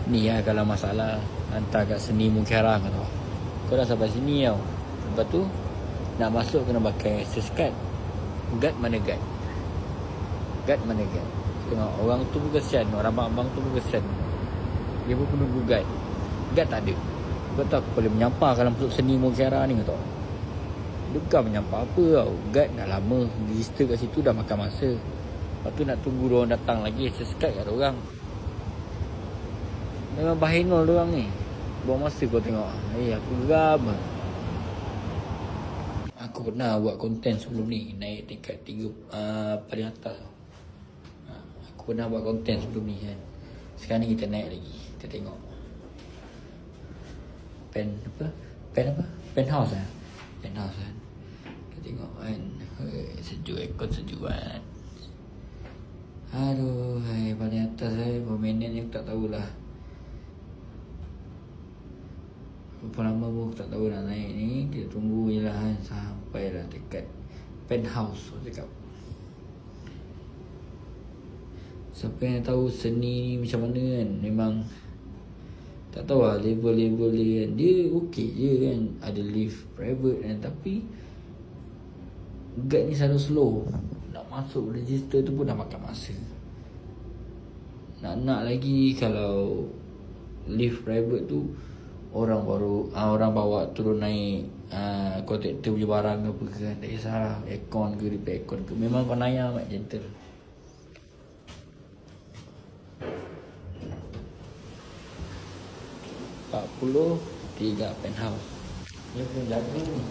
Ni lah kalau masalah hantar kat seni Mutiara kau tahu. Kau dah sampai sini tau. Lepas tu nak masuk kena pakai access card. Guard mana guard? Guard mana guard? Tengok orang tu pun kesian, orang abang-abang tu pun kesian. Dia pun menunggu guard. Guard tak ada. Kau tahu aku boleh menyampah kalau masuk seni Mutiara ni kau tahu. Dia bukan menyampah apa tau. Guard dah lama register kat situ, dah makan masa. Lepas tu nak tunggu diorang datang lagi access card kat diorang. Memang bahenol diorang ni. Buang masa kau tengok. Aku geram. Aku pernah buat konten sebelum ni, naik tingkat 3 paling atas tau. Aku pernah buat konten sebelum ni kan. Sekarang ni kita naik lagi. Kita tengok penthouse lah. Penthouse kan. Kita tengok kan. Sejuk, aircon sejuk kan. Aduh, paling atas berapa minit ni aku tak tahulah. Berapa lama pun aku tak tahu nak naik ni. Kita tunggu je lah kan. Sampai lah dekat penthouse aku cakap. Siapa yang tahu seni ni macam mana kan. Memang tak tahu lah level-level dia kan. Dia okey je kan. Ada lift private kan. Tapi guide ni selalu slow. Nak masuk register tu pun dah makan masa. Nak lagi kalau lift private tu orang bawa turun naik kontraktor punya barang ke apa kan. Tak kisahlah aircon ke repair aircon ke. Memang kau naya amat gentle. 43 penthouse. Dia pun jaga ni.